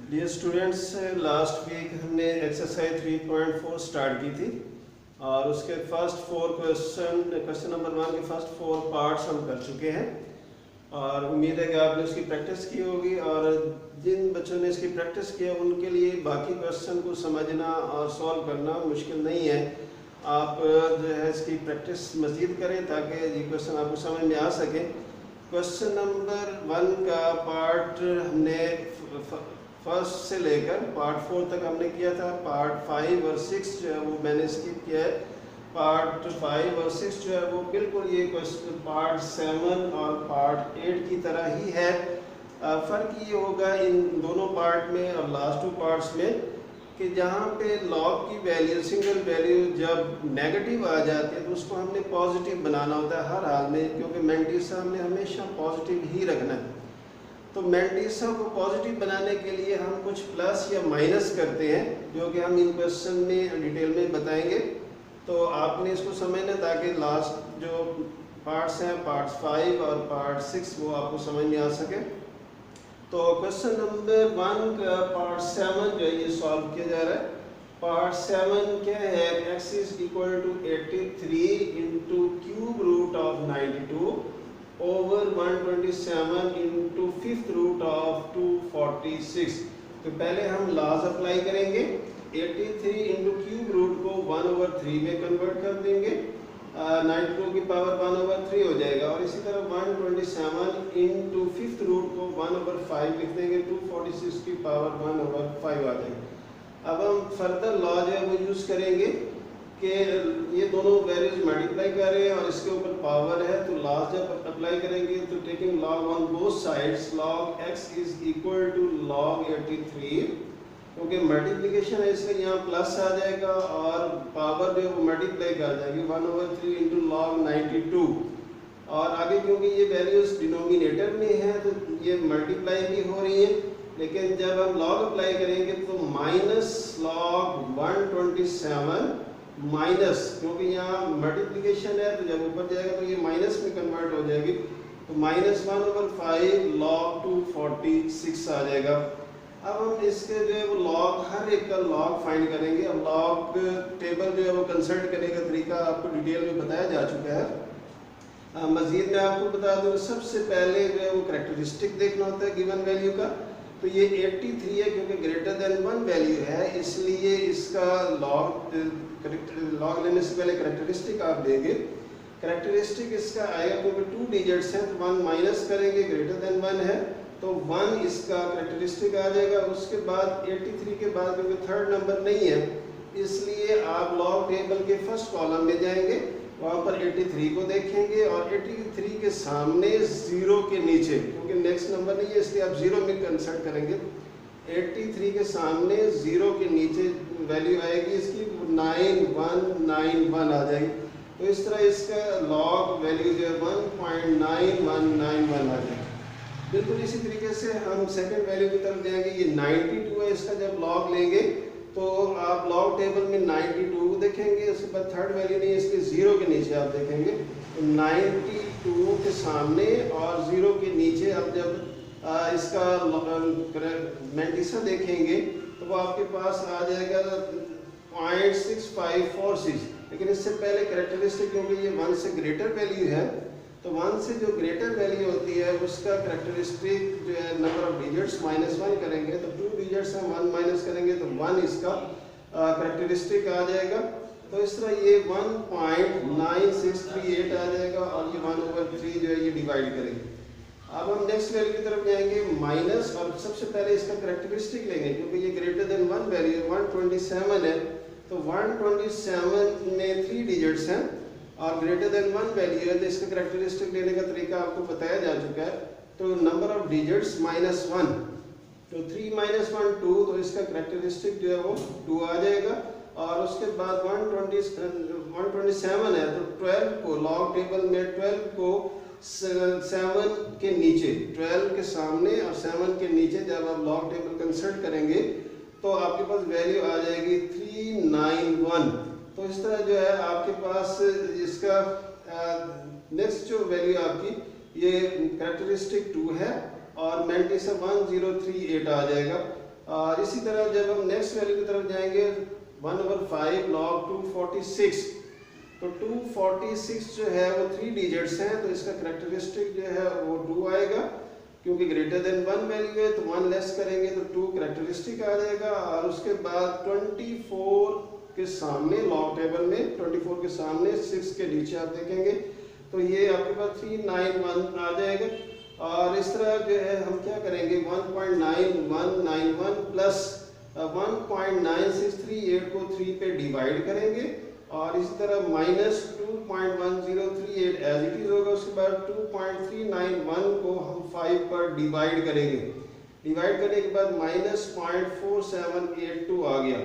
Dear students, last week हमने exercise 3.4 start की थी और उसके फर्स्ट फोर क्वेश्चन नंबर 1 के फर्स्ट फोर पार्ट्स हम कर चुके हैं और उम्मीद है कि आपने उसकी प्रैक्टिस की होगी। और जिन बच्चों ने इसकी प्रैक्टिस किया उनके लिए बाकी क्वेश्चन को समझना और सॉल्व करना मुश्किल नहीं है। आप जो है इसकी प्रैक्टिस मज़ीद करें ताकि ये क्वेश्चन आपको समझ में आ सके। क्वेश्चन नंबर 1 का पार्ट हमने फर्स्ट से लेकर पार्ट 4 तक हमने किया था। पार्ट 5 और 6 जो है वो मैंने स्किप किया है। पार्ट 5 और 6 जो है वो बिल्कुल ये क्वेश्चन पार्ट 7 और पार्ट 8 की तरह ही है। फ़र्क ये होगा इन दोनों पार्ट में और लास्ट 2 पार्ट्स में कि जहाँ पे लॉग की वैल्यू सिंगल वैल्यू जब नेगेटिव आ जाती है तो उसको हमने पॉजिटिव बनाना होता है हर हाल में, क्योंकि मैंटिसा हमने हमेशा पॉजिटिव ही रखना है। तो मैंटिसा को पॉजिटिव बनाने के लिए हम कुछ प्लस या माइनस करते हैं, जो कि हम इन क्वेश्चन में डिटेल में बताएंगे। तो आपने इसको समझना ताकि लास्ट जो पार्ट्स हैं पार्ट्स 5 और पार्ट 6 वो आपको समझ में आ सके। तो क्वेश्चन नंबर 1 का पार्ट 7 जो है ये सॉल्व किया जा रहा है। पार्ट 7 क्या है? x is equal to 83 into cube root of 92 over 127 into fifth root of 246। तो पहले हम लॉज अप्लाई करेंगे। 83 इंटू क्यूब रूट को 1/3 में कन्वर्ट कर देंगे, 92 की पावर 1/3 हो जाएगा। और इसी तरह 127 इंटू फिफ्थ रूट को 1/5 लिख देंगे, 246 की पावर 1/5 आ जाएगी। अब हम फर्दर लॉ जो है वो यूज़ करेंगे कि ये दोनों वैल्यूज मल्टीप्लाई कर रहे हैं और इसके ऊपर पावर है, तो लॉ जब अप्लाई करेंगे तो taking log on both sides log x is equal to log 83, क्योंकि मल्टीप्लिकेशन है इसलिए यहाँ प्लस आ जाएगा और पावर जो है वो मल्टीप्लाई कर जाएगी 1/3 इंटू लॉग 92। और आगे क्योंकि ये वैल्यूज डिनोमिनेटर में है तो ये मल्टीप्लाई भी हो रही है, लेकिन जब हम लॉग अप्लाई करेंगे तो माइनस लॉग 127 माइनस, क्योंकि यहाँ मल्टीप्लिकेशन है तो जब ऊपर जाएगा तो ये माइनस में कन्वर्ट हो जाएगी, तो माइनस 1/5 लॉग 246 आ जाएगा। अब हम इसके जो है वो लॉग हर एक का लॉग फाइंड करेंगे। अब लॉग टेबल जो है वो कंसल्ट करने का तरीका आपको डिटेल में बताया जा चुका है। मज़ीद मैं आपको बता दूँ, सबसे पहले जो है वो करैक्टरिस्टिक देखना होता है गिवन वैल्यू का। तो ये 83 है क्योंकि ग्रेटर देन 1 वैल्यू है, इसलिए इसका लॉग लेने से पहले करैक्टरिस्टिक आप देंगे। करैक्टरिस्टिक इसका आएगा क्योंकि 2 डिजिट्स हैं तो 1 माइनस करेंगे, ग्रेटर देन 1 है तो 1 इसका करैक्टरिस्टिक आ जाएगा। उसके बाद 83 के बाद क्योंकि थर्ड नंबर नहीं है इसलिए आप लॉग टेबल के फर्स्ट कॉलम में जाएंगे, वहाँ पर 83 को देखेंगे और 83 के सामने 0 के नीचे, क्योंकि नेक्स्ट नंबर नहीं है इसलिए आप 0 में कंसल्ट करेंगे। 83 के सामने 0 के नीचे वैल्यू आएगी इसकी 9191 आ जाएगी। तो इस तरह इसका लॉग वैल्यू जो है 1.9191 आ जाएगी। बिल्कुल इसी तरीके से हम सेकंड वैल्यू की तरफ जाएंगे। ये 92 है, इसका जब लॉग लेंगे तो आप लॉग टेबल में 92 देखेंगे, उसके बाद थर्ड वैल्यू नहीं है इसलिए 0 के नीचे आप देखेंगे, तो 92 के सामने और 0 के नीचे अब जब इसका मैंटिसा देखेंगे तो वो आपके पास आ जाएगा 0.6546। लेकिन इससे पहले करैक्टरिस्टिक, क्योंकि ये 1 से ग्रेटर वैल्यू है तो 1 से जो ग्रेटर वैल्यू होती है उसका करैक्टरिस्टिक जो है नंबर ऑफ डिजिट्स -1 करेंगे, तो 2 डिजिट्स हैं 1 माइनस करेंगे तो 1 इसका करैक्टरिस्टिक आ जाएगा। तो इस तरह ये 1.9638 आ जाएगा और ये 1/3 जो है ये डिवाइड करेंगे। अब हम नेक्स्ट वैल्यू की तरफ जाएंगे माइनस, और सबसे पहले इसका करैक्टरिस्टिक लेंगे क्योंकि ये ग्रेटर देन 1 वैल्यू 127 है, तो 127 में 3 डिजिट्स हैं और ग्रेटर देन 1 वैल्यू है, तो इसका करैक्टरिस्टिक लेने का तरीका आपको बताया जा चुका है। तो नंबर ऑफ डिजिट्स -1, तो 3 - 1 2, तो इसका करैक्टरिस्टिक जो है वो 2 आ जाएगा। और उसके बाद 127 है तो 12 को लॉग टेबल में 12 को 7 के नीचे, 12 के सामने और 7 के नीचे जब आप लॉग टेबल कंसल्ट करेंगे तो आपके पास वैल्यू आ जाएगी 391। तो इस तरह जो है आपके पास इसका नेक्स्ट जो वैल्यू आपकी ये करैक्टरिस्टिक 2 है और मैंटिसा 1038 आ जाएगा। और इसी तरह जब हम नेक्स्ट वैल्यू की तरफ जाएंगे 1/5 log 246, तो 246 जो है वो 3 डिजिट्स हैं, तो इसका करेक्टरिस्टिक जो है वो 2 आएगा, क्योंकि ग्रेटर देन 1 वैल्यू है तो 1 लेस करेंगे तो 2 करेक्टरिस्टिक आ जाएगा। और उसके बाद 24 के सामने लॉग टेबल में 24 के सामने 6 के नीचे आप देखेंगे तो ये आपके पास 391 आ जाएगा। और इस तरह जो है हम क्या करेंगे 1.9191 प्लस 1.9638 को 3 पे डिवाइड करेंगे और इसी तरह माइनस 2.1038 एज इट इज होगा। उसके बाद 2.391 को हम 5 पर डिवाइड करेंगे, डिवाइड करने के बाद माइनस 0.4782 आ गया।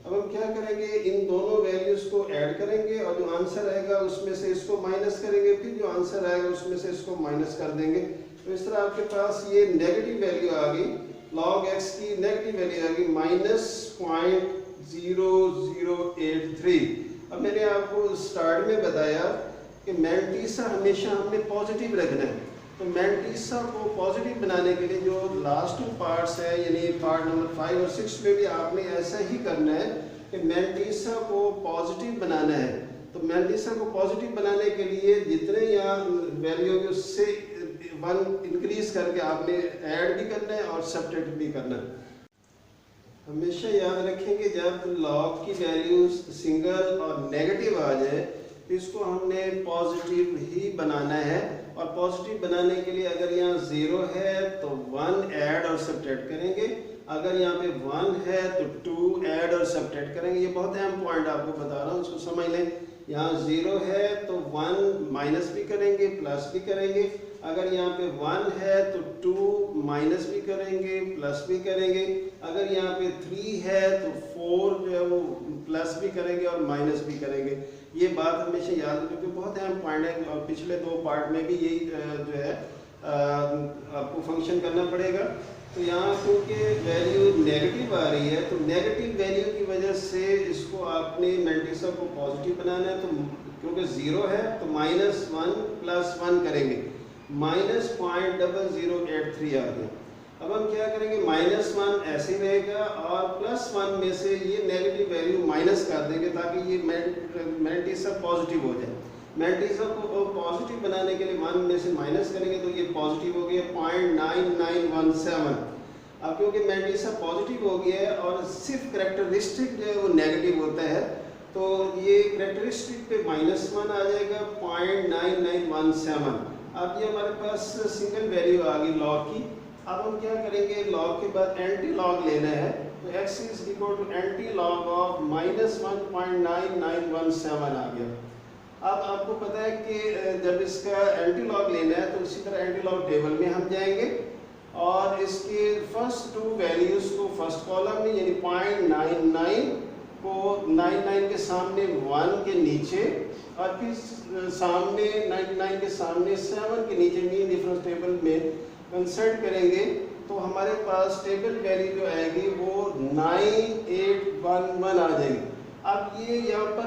अब हम क्या करेंगे इन दोनों वैल्यूज को ऐड करेंगे और जो आंसर आएगा उसमें से इसको माइनस करेंगे, फिर जो आंसर आएगा उसमें से इसको माइनस कर देंगे। तो इस तरह आपके पास ये नेगेटिव वैल्यू आ गई, log x की नेगेटिव वैल्यू आ गई -0.0083। अब मैंने आपको स्टार्ट में बताया कि मैंटीसा हमेशा हमने पॉजिटिव रखना है, तो मैंटीसा को पॉजिटिव बनाने के लिए जो लास्ट 2 पार्ट्स है यानी पार्ट नंबर 5 और 6 में भी आपने ऐसा ही करना है कि मैंटीसा को पॉजिटिव बनाना है। तो मैंटीसा को पॉजिटिव बनाने के लिए जितने यहाँ वैल्यू होगी उससे 1 इंक्रीज करके आपने ऐड भी करना है और सब्ट्रैक्ट भी करना है। हमेशा याद रखेंगे जब लॉग की वैल्यू सिंगल और नेगेटिव आ जाए तो इसको हमने पॉजिटिव ही बनाना है। और पॉजिटिव बनाने के लिए अगर यहाँ 0 है तो 1 ऐड और सब्ट्रैक्ट करेंगे, अगर यहाँ पे 1 है तो 2 ऐड और सब्ट्रैक्ट करेंगे। ये बहुत अहम पॉइंट आपको बता रहा हूँ, उसको समझ लें। यहाँ 0 है तो 1 माइनस भी करेंगे प्लस भी करेंगे, अगर यहाँ पे 1 है तो 2 माइनस भी करेंगे प्लस भी करेंगे, अगर यहाँ पे 3 है तो 4 जो है वो प्लस भी करेंगे और माइनस भी करेंगे। ये बात हमेशा याद रखिए क्योंकि बहुत अहम पॉइंट है और पिछले 2 पार्ट में भी यही जो है आपको फंक्शन करना पड़ेगा। तो यहाँ क्योंकि वैल्यू नेगेटिव आ रही है तो नेगेटिव वैल्यू की वजह से इसको आपने मैंटीसा को पॉजिटिव बनाना है, तो क्योंकि 0 है तो -1 + 1 करेंगे, -0.0083 आ गया। अब हम क्या करेंगे -1 ऐसे ही रहेगा और +1 में से ये नेगेटिव वैल्यू माइनस कर देंगे ताकि ये मैंटीसा पॉजिटिव हो जाए। मैंटीसा को पॉजिटिव बनाने के लिए 1 में से माइनस करेंगे तो ये पॉजिटिव हो गया 0.9917। अब क्योंकि मैंटीसा पॉजिटिव हो गया है और सिर्फ करेक्टरिस्टिक जो है वो नेगेटिव होता है तो ये करेक्टरिस्टिक पे -1 आ जाएगा 0.9917। अब ये हमारे पास सिंगल वैल्यू आ गई लॉग की। अब हम क्या करेंगे लॉग के बाद एंटी लॉग लेना है, तो x is equal to anti log of -1.9917 आ गया। अब आपको पता है कि जब इसका एंटी लॉग लेना है तो इसी तरह एंटी लॉग टेबल में हम जाएंगे और इसके फर्स्ट 2 वैल्यूज को फर्स्ट कॉलम में यानी 0.99 को 99 के सामने 1 के नीचे और फिर सामने 99 के सामने 7 के नीचे मीन डिफरेंस टेबल में कंसल्ट करेंगे तो हमारे पास टेबल वैल्यू जो आएगी वो 9811 आ जाएगी। अब ये यहाँ पर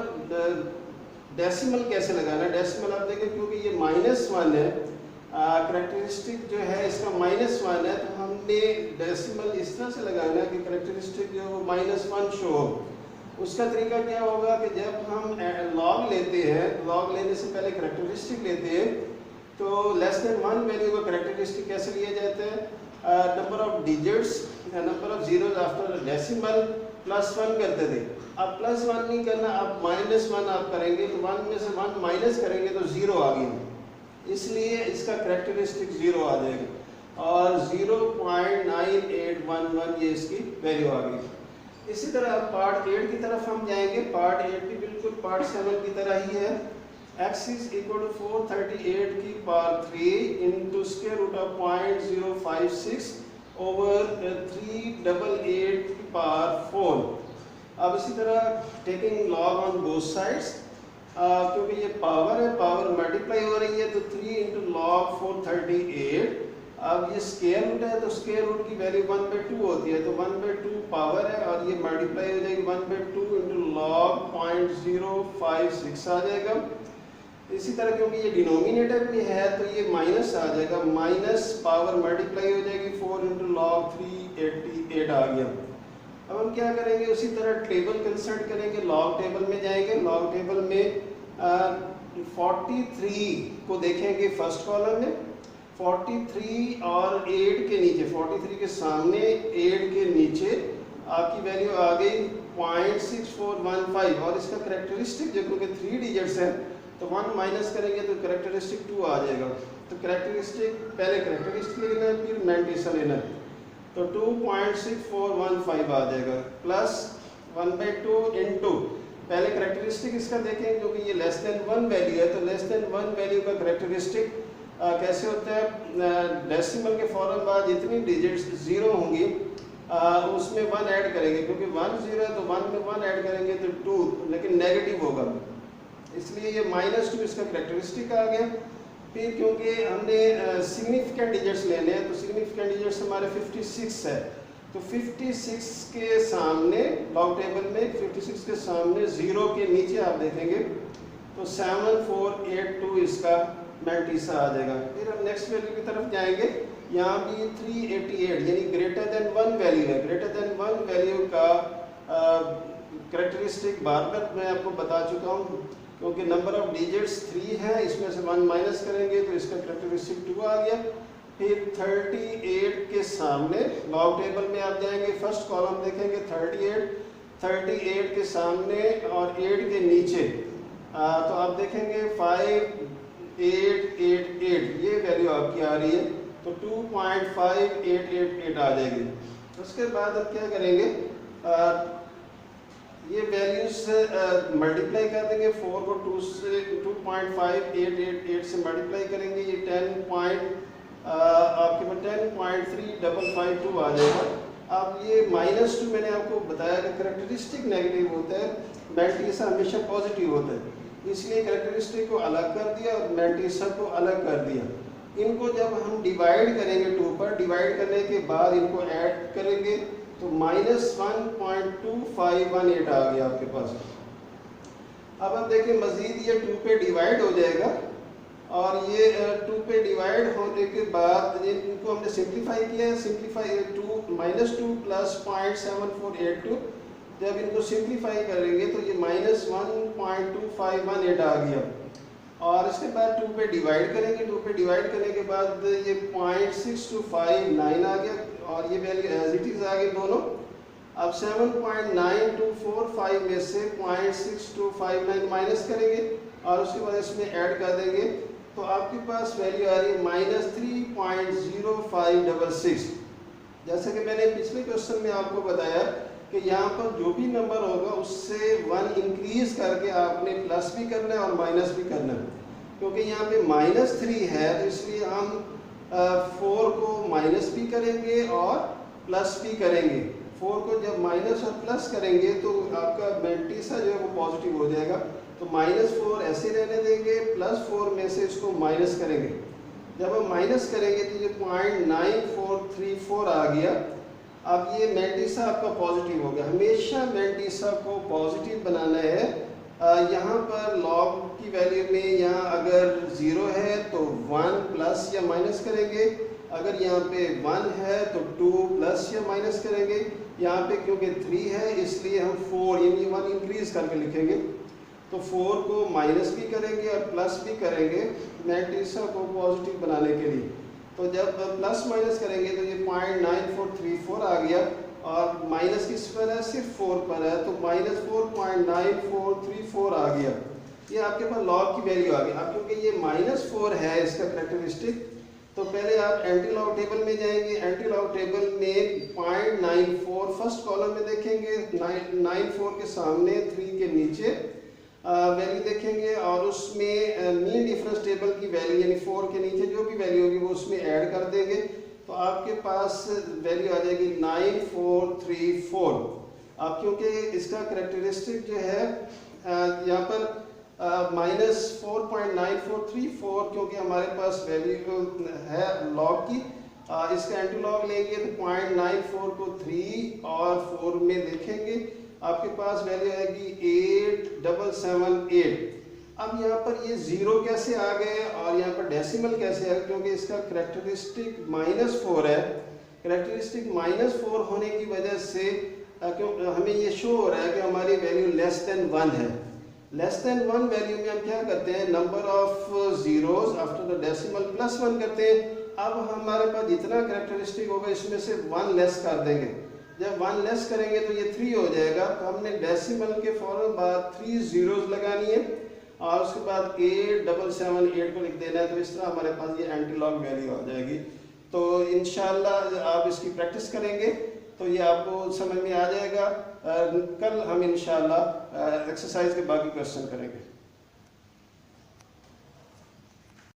डेसिमल कैसे लगाना है, डेसिमल आप देखें क्योंकि ये -1 है, करेक्टरिस्टिक जो है इसका -1 है तो हमने डेसिमल इस तरह से लगाना है कि करेक्टरिस्टिक जो है -1 शो हो। उसका तरीका क्या होगा कि जब हम लॉग लेते हैं, लॉग लेने से पहले करेक्टरिस्टिक लेते हैं तो लेस देन 1 वैल्यू का करेक्टरिस्टिक कैसे लिया जाता है, number of digits number of zeros after decimal +1 करते थे। अब +1 नहीं करना, अब -1 आप करेंगे तो 1 में से 1 माइनस करेंगे तो 0 आ गया, इसलिए इसका करेक्टरिस्टिक 0 आ जाएगा और 0.9811 ये इसकी वैल्यू आ गई। इसी तरह अब पार्ट 8 की तरफ हम जाएंगे। पार्ट 8 भी बिल्कुल पार्ट 7 की तरह ही है। x इज इक्वल टू 438 की power 3 into square root of 0.056 over 388 की पावर 4। अब इसी तरह taking log on both sides, क्योंकि ये पावर है, पावर मल्टीप्लाई हो रही है तो 3 इंटू लॉग 438। अब ये स्क्वायर रूट है तो स्क्वायर रूट की वैल्यू 1/2 होती है तो 1/2 पावर है और ये मल्टीप्लाई हो जाएगी 1/2 इंटू लॉग 0.056 आ जाएगा। इसी तरह क्योंकि ये डिनोमिनेटर में है तो ये माइनस आ जाएगा, माइनस पावर मल्टीप्लाई हो जाएगी 4 इंटू लॉग 388 आ गया। अब हम क्या करेंगे, उसी तरह टेबल कंसल्ट करेंगे, लॉग टेबल में जाएंगे। लॉग टेबल में 43 को देखेंगे फर्स्ट कॉलम में, 43 और 8 के नीचे, 43 के सामने 8 के नीचे आपकी वैल्यू आ गई 0.6415 और इसका करेक्टरिस्टिक जो क्योंकि 3 डिजिट्स है तो 1 माइनस करेंगे तो करेक्टरिस्टिक 2 आ जाएगा। तो करेक्टरिस्टिक पहले करेक्टरिस्टिक लेना है फिर मैंटिसा लेना है, तो 2.6415 आ जाएगा प्लस 1/2 इनटू पहले करेक्टरिस्टिक इसका देखें क्योंकि ये लेस देन 1 वैल्यू है, तो लेस देन 1 वैल्यू का करेक्टरिस्टिक कैसे होता है, डेसिमल के फौरन बाद जितनी डिजिट्स जीरो होंगी उसमें 1 ऐड करेंगे, क्योंकि 1 0 है तो 1 में 1 ऐड करेंगे तो 2, लेकिन नेगेटिव होगा, इसलिए ये -2 इसका करेक्टरिस्टिक आ गया। फिर क्योंकि हमने सिग्निफिकेंट डिजिट्स लेने हैं तो सिग्निफिकेंट डिजिट्स हमारे 56 है, तो 56 के सामने लॉग टेबल में 56 के सामने 0 के नीचे आप देखेंगे तो 7482 इसका मैंटिसा आ जाएगा। फिर हम नेक्स्ट वैल्यू की तरफ जाएंगे, यहाँ भी 388 यानी ग्रेटर देन 1 वैल्यू है, ग्रेटर देन 1 वैल्यू का करेक्टरिस्टिक बार बार मैं आपको बता चुका हूँ, क्योंकि नंबर ऑफ डिजिट्स 3 है, इसमें से 1 माइनस करेंगे तो इसका करेक्टरिस्टिक 2 आ गया। फिर 38 के सामने लॉग टेबल में आप जाएंगे, फर्स्ट कॉलम देखेंगे 38 के सामने और 8 के नीचे तो आप देखेंगे 5888 ये वैल्यू आपकी आ रही है, तो 2.5888 आ जाएगी। उसके बाद अब क्या करेंगे, ये वैल्यूज मल्टीप्लाई कर देंगे, 4 को 2 से 2.5888 से मल्टीप्लाई करेंगे, ये 10 आपके पास 10.3552 आ जाएगा। अब ये -2 मैंने आपको बताया कि करेक्टरिस्टिक नेगेटिव होता है, मैंटिसा हमेशा पॉजिटिव होता है, इसलिए करेक्टरिस्टिक को अलग कर दिया और मैंटिसा को अलग कर दिया। इनको जब हम डिवाइड करेंगे 2 पर, डिवाइड करने के बाद इनको ऐड करेंगे तो -1.2518 आ गया आपके पास। अब आप देखिए मजीद ये 2 पे डिवाइड हो जाएगा और ये 2 पे डिवाइड होने के बाद इनको हमने सिंप्लीफाई किया है, सिंप्लीफाई -2 प्लस 0.7482, जब इनको सिंप्लीफाई करेंगे तो ये -1.2518 आ गया और इसके बाद 2 पे डिवाइड करेंगे, 2 पे डिवाइड करने के बाद ये 0.6259 आ गया और ये वैल्यू एज इट इज आ गई दोनों। अब 7.9245 में से 0.6259 माइनस करेंगे और उसके बाद इसमें ऐड कर देंगे तो आपके पास वैल्यू आ रही है -3.0566। जैसे कि मैंने पिछले क्वेश्चन में आपको बताया कि यहाँ पर जो भी नंबर होगा उससे 1 इंक्रीज करके आपने प्लस भी करना है और माइनस भी करना है, क्योंकि यहाँ पे -3 है तो इसलिए हम 4 को माइनस भी करेंगे और प्लस भी करेंगे। 4 को जब माइनस और प्लस करेंगे तो आपका मैंटिसा जो है वो पॉजिटिव हो जाएगा, तो -4 ऐसे रहने देंगे, +4 में से इसको माइनस करेंगे। जब हम माइनस करेंगे तो ये 0.9434 आ गया। अब ये मैंटिसा आपका पॉजिटिव हो गया। हमेशा मैंटिसा को पॉजिटिव बनाना है। यहाँ पर लॉग की वैल्यू में यहाँ अगर 0 है तो 1 प्लस या माइनस करेंगे, अगर यहाँ पे 1 है तो 2 प्लस या माइनस करेंगे, यहाँ पे क्योंकि 3 है इसलिए हम 4 यानी 1 इंक्रीज करके लिखेंगे, तो 4 को माइनस भी करेंगे और प्लस भी करेंगे मैंटिसा को पॉजिटिव बनाने के लिए। तो जब प्लस माइनस करेंगे तो ये 0.9434 आ गया और माइनस किस पर है, सिर्फ 4 पर है, तो -4.9434 आ गया। ये आपके पास लॉग की वैल्यू आ गई। अब क्योंकि ये -4 है इसका करेक्टरिस्टिक, तो पहले आप एंटी लॉग टेबल में जाएंगे। एंटी लॉग टेबल में 0.94 फर्स्ट कॉलम में देखेंगे, 94 के सामने 3 के नीचे वैल्यू देखेंगे और उसमें मीन डिफरेंस टेबल की वैल्यू यानी 4 के नीचे जो भी वैल्यू होगी वो उसमें ऐड कर देंगे, तो आपके पास वैल्यू आ जाएगी 9434। अब क्योंकि इसका करेक्टरिस्टिक जो है यहाँ पर -4.9434 क्योंकि हमारे पास वैल्यू है लॉग की, इसका एंटी लॉग लेंगे तो 0.94 को 3 और 4 में देखेंगे, आपके पास वैल्यू आएगी 8778। अब यहाँ पर ये 0 कैसे आ गए और यहाँ पर डेसिमल कैसे आ गए, क्योंकि इसका करेक्टरिस्टिक -4 है। करेक्टरिस्टिक -4 होने की वजह से क्यों हमें ये शो हो रहा है कि हमारी वैल्यू लेस देन 1 है। लेस देन 1 वैल्यू में हम क्या करते हैं, number of zeros after the decimal plus 1 करते हैं। अब हमारे पास जितना कैरेक्टरिस्टिक होगा इसमें से 1 लेस कर देंगे। जब 1 लेस करेंगे तो ये 3 हो जाएगा। तो हमने डेसिमल के फौरन बाद 3 जीरोस लगानी है और उसके बाद 8778 को लिख देना है। तो इस तरह हमारे पास ये एंटीलॉग वैल्यू आ जाएगी। तो इंशाल्लाह आप इसकी प्रैक्टिस करेंगे तो ये आपको समझ में आ जाएगा। कल हम इंशाल्लाह एक्सरसाइज के बाकी क्वेश्चन करेंगे।